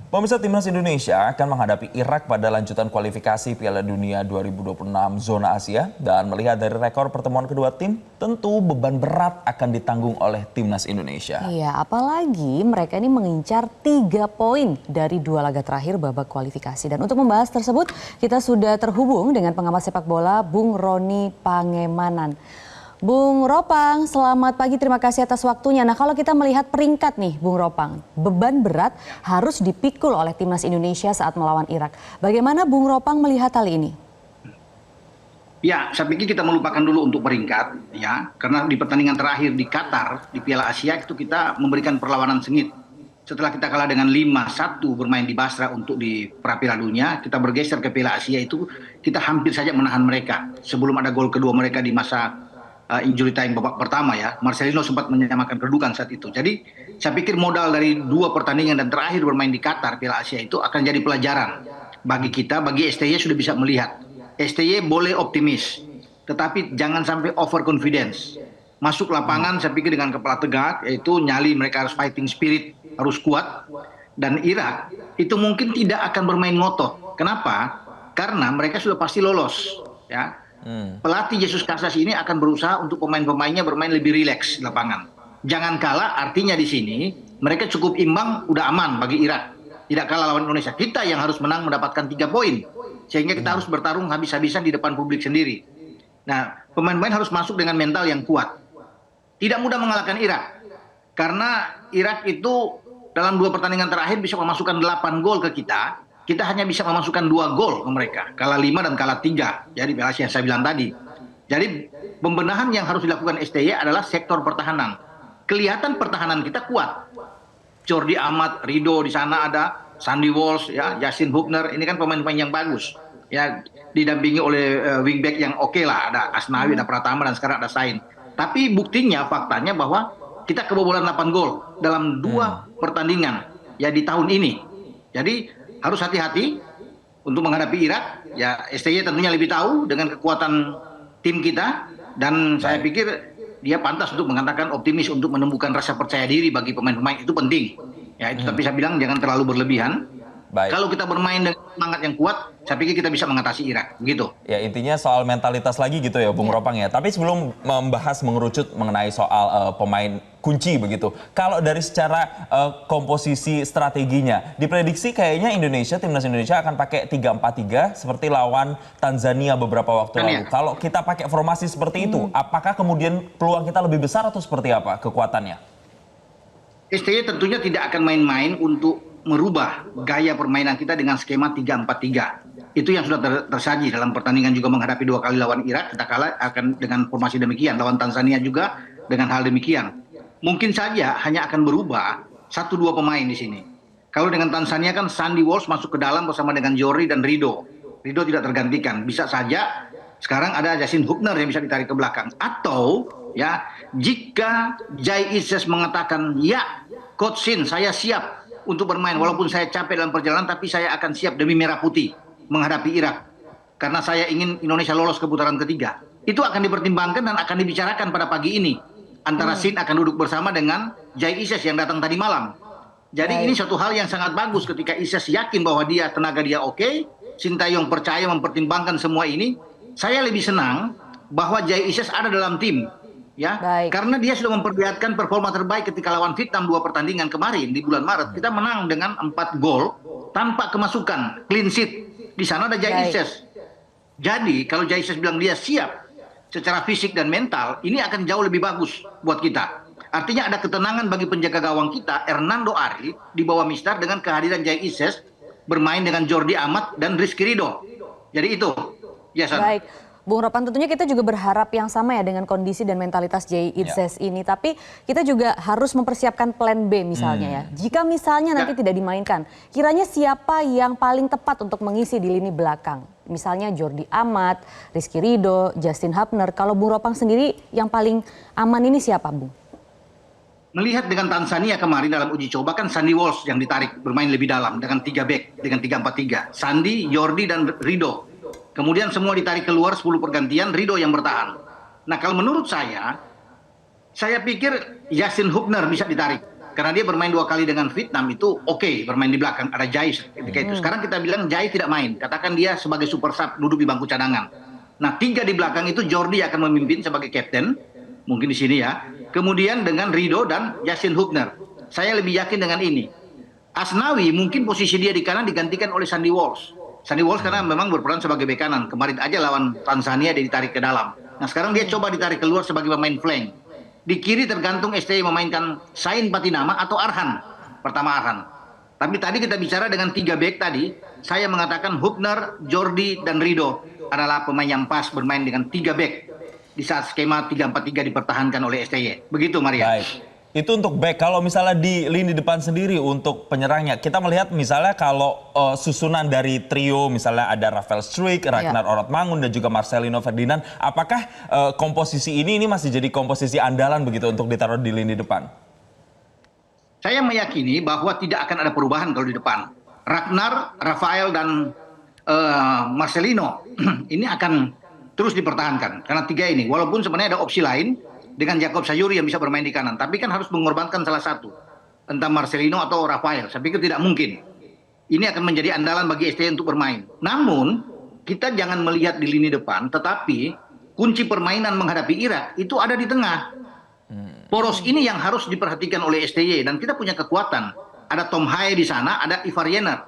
Pemirsa, Timnas Indonesia akan menghadapi Irak pada lanjutan kualifikasi Piala Dunia 2026 zona Asia. Dan melihat dari rekor pertemuan kedua tim, tentu beban berat akan ditanggung oleh Timnas Indonesia. Iya, apalagi mereka ini mengincar 3 poin dari 2 laga terakhir babak kualifikasi. Dan untuk membahas tersebut, kita sudah terhubung dengan pengamat sepak bola Bung Roni Pangemanan. Bung Ropang, selamat pagi, terima kasih atas waktunya. Nah, kalau kita melihat peringkat nih, Bung Ropang, beban berat harus dipikul oleh Timnas Indonesia saat melawan Irak. Bagaimana Bung Ropang melihat hal ini? Ya, saya pikir kita melupakan dulu untuk peringkat, ya, karena di pertandingan terakhir di Qatar, di Piala Asia itu kita memberikan perlawanan sengit. Setelah kita kalah dengan 5-1 bermain di Basra untuk di pra-Piala Dunia, kita bergeser ke Piala Asia itu, kita hampir saja menahan mereka. Sebelum ada gol kedua mereka di masa injury time babak pertama, ya, Marcelino sempat menyamakan kedudukan saat itu. Jadi saya pikir modal dari 2 pertandingan dan terakhir bermain di Qatar Piala Asia itu akan jadi pelajaran bagi kita, bagi STY sudah bisa melihat. STY boleh optimis, tetapi jangan sampai overconfidence. Masuk lapangan saya pikir dengan kepala tegak, yaitu nyali, mereka harus fighting spirit, harus kuat. Dan Irak itu mungkin tidak akan bermain ngotot. Kenapa? Karena mereka sudah pasti lolos, ya. Pelatih Jesus Casas ini akan berusaha untuk pemain-pemainnya bermain lebih rileks di lapangan. Jangan kalah, artinya di sini mereka cukup imbang, udah aman bagi Irak. Tidak kalah lawan Indonesia. Kita yang harus menang mendapatkan 3 poin. Sehingga kita harus bertarung habis-habisan di depan publik sendiri. Nah, pemain-pemain harus masuk dengan mental yang kuat. Tidak mudah mengalahkan Irak. Karena Irak itu dalam 2 pertandingan terakhir bisa memasukkan 8 gol ke kita. Kita hanya bisa memasukkan 2 gol ke mereka. Kalah 5 dan kalah 3. Jadi Piala Asia yang saya bilang tadi. Jadi pembenahan yang harus dilakukan STY adalah sektor pertahanan. Kelihatan pertahanan kita kuat. Jordi Amat, Rido di sana ada, Sandy Walsh, ya, Justin Hubner. Ini kan pemain-pemain yang bagus. Ya, didampingi oleh wingback yang oke lah. Ada Asnawi, ada Pratama, dan sekarang ada Sain. Tapi buktinya, faktanya bahwa kita kebobolan 8 gol dalam 2 pertandingan ya di tahun ini. Jadi harus hati-hati untuk menghadapi Irak. Ya, STY tentunya lebih tahu dengan kekuatan tim kita, dan saya pikir dia pantas untuk mengatakan optimis untuk menumbuhkan rasa percaya diri bagi pemain-pemain, itu penting. Ya, itu tapi saya bilang jangan terlalu berlebihan. Kalau kita bermain dengan semangat yang kuat, saya pikir kita bisa mengatasi Irak, begitu. Ya, intinya soal mentalitas lagi gitu ya, Bung Ropang ya. Tapi sebelum membahas mengerucut mengenai soal pemain kunci begitu, kalau dari secara komposisi strateginya, diprediksi kayaknya Timnas Indonesia akan pakai 3-4-3 seperti lawan Tanzania beberapa waktu lalu. Kalau kita pakai formasi seperti itu, apakah kemudian peluang kita lebih besar atau seperti apa kekuatannya? STY tentunya tidak akan main-main untuk merubah gaya permainan kita dengan skema 3-4-3. Itu yang sudah tersaji dalam pertandingan juga menghadapi 2 kali lawan Irak. Kita kalah akan dengan formasi demikian. Lawan Tanzania juga dengan hal demikian. Mungkin saja hanya akan berubah 1-2 pemain di sini. Kalau dengan Tanzania kan Sandy Walsh masuk ke dalam bersama dengan Jordi dan Rido. Rido tidak tergantikan. Bisa saja sekarang ada Justin Hubner yang bisa ditarik ke belakang. Atau ya, jika Jai Ises mengatakan, ya Coach Shin, saya siap untuk bermain walaupun saya capek dalam perjalanan, tapi saya akan siap demi merah putih menghadapi Irak karena saya ingin Indonesia lolos ke putaran ketiga. Itu akan dipertimbangkan dan akan dibicarakan pada pagi ini antara Shin akan duduk bersama dengan Jai Ises yang datang tadi malam. Jadi ini suatu hal yang sangat bagus ketika Ises yakin bahwa dia tenaga dia oke, Sintayong percaya mempertimbangkan semua ini. Saya lebih senang bahwa Jai Ises ada dalam tim. Ya, karena dia sudah memperlihatkan performa terbaik ketika lawan Vietnam 2 pertandingan kemarin di bulan Maret. Kita menang dengan 4 gol tanpa kemasukan, clean sheet. Di sana ada Jai Ises. Jadi kalau Jai Ises bilang dia siap secara fisik dan mental, ini akan jauh lebih bagus buat kita. Artinya ada ketenangan bagi penjaga gawang kita, Hernando Ari di bawah Mistar, dengan kehadiran Jai Ises bermain dengan Jordi Amat dan Rizky Ridho. Jadi itu. Ya, baik. Bung Ropang, tentunya kita juga berharap yang sama ya dengan kondisi dan mentalitas Jai Ises ini. Tapi kita juga harus mempersiapkan plan B misalnya ya. Jika misalnya nanti tidak dimainkan, kiranya siapa yang paling tepat untuk mengisi di lini belakang? Misalnya Jordi Amat, Rizky Ridho, Justin Hubner. Kalau Bung Ropang sendiri yang paling aman ini siapa, Bung? Melihat dengan Tanzania kemarin dalam uji coba kan Sandy Walsh yang ditarik bermain lebih dalam dengan 3 back, dengan 3-4-3. Sandy, Jordi, dan Ridho. Kemudian semua ditarik keluar 10 pergantian, Ridho yang bertahan. Nah, kalau menurut saya pikir Justin Hubner bisa ditarik. Karena dia bermain 2 kali dengan Vietnam itu oke, bermain di belakang, ada Jai ketika itu. Sekarang kita bilang Jai tidak main, katakan dia sebagai super sub duduk di bangku cadangan. Nah 3 di belakang itu Jordi akan memimpin sebagai kapten, mungkin di sini ya. Kemudian dengan Rido dan Justin Hubner. Saya lebih yakin dengan ini. Asnawi mungkin posisi dia di kanan digantikan oleh Sandy Walsh. Sandy Walsh karena memang berperan sebagai bek kanan. Kemarin aja lawan Tanzania dia ditarik ke dalam. Nah sekarang dia coba ditarik keluar sebagai pemain flank. Di kiri tergantung STY memainkan Sain Patinama atau Arhan. Pertama Arhan. Tapi tadi kita bicara dengan 3 bek tadi, saya mengatakan Hubner, Jordi, dan Rido adalah pemain yang pas bermain dengan 3 bek di saat skema 3-4-3 dipertahankan oleh STY. Begitu Maria. Baik. Itu untuk back. Kalau misalnya di lini depan sendiri untuk penyerangnya, kita melihat misalnya kalau susunan dari trio, misalnya ada Rafael Struijk, Ragnar Orotmangun, dan juga Marcelino Ferdinand, apakah komposisi ini masih jadi komposisi andalan begitu untuk ditaruh di lini depan? Saya meyakini bahwa tidak akan ada perubahan kalau di depan. Ragnar, Rafael, dan Marcelino ini akan terus dipertahankan. Karena 3 ini, walaupun sebenarnya ada opsi lain, dengan Jacob Sayuri yang bisa bermain di kanan. Tapi kan harus mengorbankan salah satu. Entah Marcelino atau Rafael. Saya pikir tidak mungkin. Ini akan menjadi andalan bagi STY untuk bermain. Namun, kita jangan melihat di lini depan, tetapi kunci permainan menghadapi Irak itu ada di tengah. Poros ini yang harus diperhatikan oleh STY. Dan kita punya kekuatan. Ada Tom Haye di sana, ada Ivar Jenner.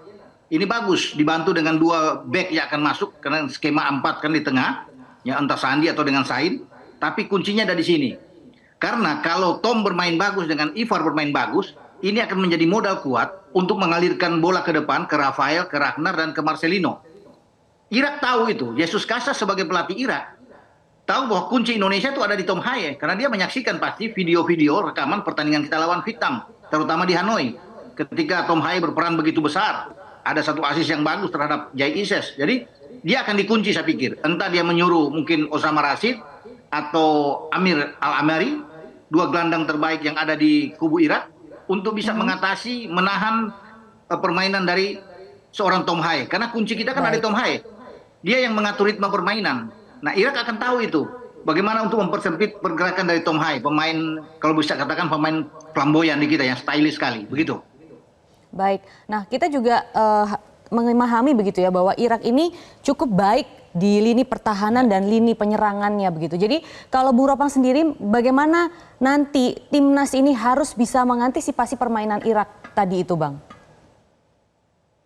Ini bagus, dibantu dengan 2 back yang akan masuk. Karena skema 4 kan di tengah. Ya, entah Sandi atau dengan Said. Tapi kuncinya ada di sini. Karena kalau Tom bermain bagus dengan Ivar bermain bagus, ini akan menjadi modal kuat untuk mengalirkan bola ke depan ke Rafael, ke Ragnar, dan ke Marcelino. Irak tahu itu. Jesus Casas sebagai pelatih Irak tahu bahwa kunci Indonesia itu ada di Tom Haye. Karena dia menyaksikan pasti video-video rekaman pertandingan kita lawan Vietnam. Terutama di Hanoi. Ketika Tom Haye berperan begitu besar. Ada satu asis yang bagus terhadap Jai Ises. Jadi dia akan dikunci saya pikir. Entah dia menyuruh mungkin Osama Rashid atau Amir Al-Amari, 2 gelandang terbaik yang ada di kubu Irak, untuk bisa mengatasi, menahan permainan dari seorang Tom Haye. Karena kunci kita kan ada di Tom Haye. Dia yang mengatur ritme permainan. Nah Irak akan tahu itu. Bagaimana untuk mempersempit pergerakan dari Tom Haye. Pemain, kalau bisa katakan pemain flamboyan di kita, yang stylish sekali. Begitu. Baik, nah kita juga memahami begitu ya bahwa Irak ini cukup baik di lini pertahanan dan lini penyerangannya begitu. Jadi kalau Bung Ropang sendiri bagaimana nanti timnas ini harus bisa mengantisipasi permainan Irak tadi itu Bang?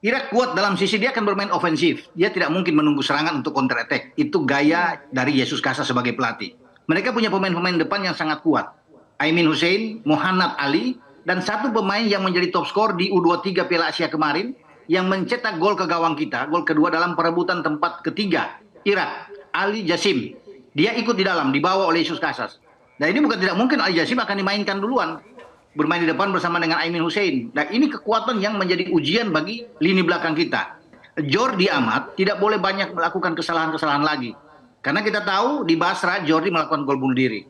Irak kuat dalam sisi dia akan bermain ofensif. Dia tidak mungkin menunggu serangan untuk counter attack. Itu gaya dari Jesus Casas sebagai pelatih. Mereka punya pemain-pemain depan yang sangat kuat. Aimin Hussein, Muhannad Ali, dan satu pemain yang menjadi top skor di U23 Piala Asia kemarin, yang mencetak gol ke gawang kita, gol kedua dalam perebutan tempat ketiga, Irak, Ali Jassim. Dia ikut di dalam, dibawa oleh Jesus Casas. Nah ini bukan tidak mungkin Ali Jassim akan dimainkan duluan. Bermain di depan bersama dengan Aimin Hussein. Nah ini kekuatan yang menjadi ujian bagi lini belakang kita. Jordi Amat tidak boleh banyak melakukan kesalahan-kesalahan lagi. Karena kita tahu di Basra, Jordi melakukan gol bunuh diri.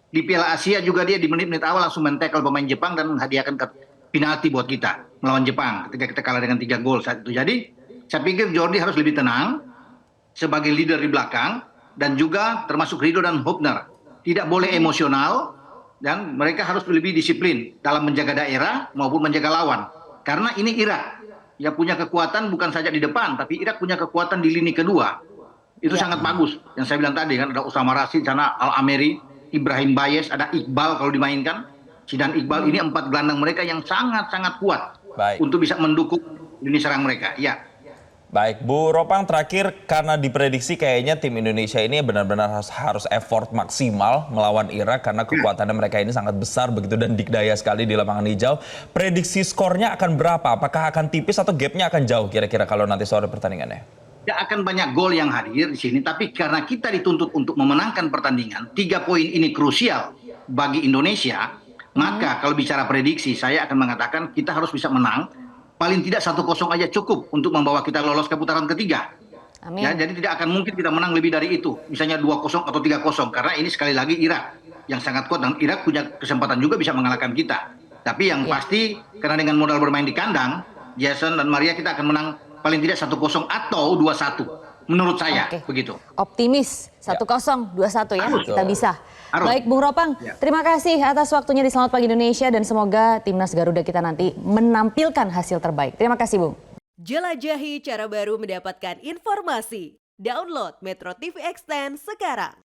Di Piala Asia juga dia di menit-menit awal langsung men-tackle pemain Jepang dan menghadiahkan penalti buat kita melawan Jepang ketika kita kalah dengan 3 gol saat itu. Jadi saya pikir Jordi harus lebih tenang sebagai leader di belakang dan juga termasuk Rido dan Hubner. Tidak boleh emosional dan mereka harus lebih disiplin dalam menjaga daerah maupun menjaga lawan. Karena ini Irak yang punya kekuatan bukan saja di depan, tapi Irak punya kekuatan di lini kedua. Itu sangat bagus. Yang saya bilang tadi kan ada Osama Rashid, sana Al-Ameri, Ibrahim Bayes, ada Iqbal kalau dimainkan. Zidan Iqbal ini 4 gelandang mereka yang sangat-sangat kuat. Baik. Untuk bisa mendukung lini serang mereka. Ya. Baik, Bu Ropang terakhir, karena diprediksi kayaknya tim Indonesia ini benar-benar harus effort maksimal melawan Irak karena kekuatannya mereka ini sangat besar begitu dan dikdaya sekali di lapangan hijau. Prediksi skornya akan berapa? Apakah akan tipis atau gapnya akan jauh kira-kira kalau nanti sore pertandingannya? Tidak akan banyak gol yang hadir di sini, tapi karena kita dituntut untuk memenangkan pertandingan, 3 poin ini krusial bagi Indonesia. Maka kalau bicara prediksi, saya akan mengatakan kita harus bisa menang. Paling tidak 1-0 aja cukup untuk membawa kita lolos ke putaran ketiga. Amin. Ya, jadi tidak akan mungkin kita menang lebih dari itu. Misalnya 2-0 atau 3-0. Karena ini sekali lagi Irak yang sangat kuat. Dan Irak punya kesempatan juga bisa mengalahkan kita. Tapi yang pasti, karena dengan modal bermain di kandang, Jason dan Maria kita akan menang paling tidak 1-0 atau 2-1. Menurut saya Oke. begitu. Optimis 1-0, 2-1 ya, Harus. kita bisa. Harus. Baik Bung Ropang, Ya. terima kasih atas waktunya di Selamat Pagi Indonesia dan semoga Timnas Garuda kita nanti menampilkan hasil terbaik. Terima kasih Bung. Jelajahi cara baru mendapatkan informasi. Download Metro TV Extend sekarang.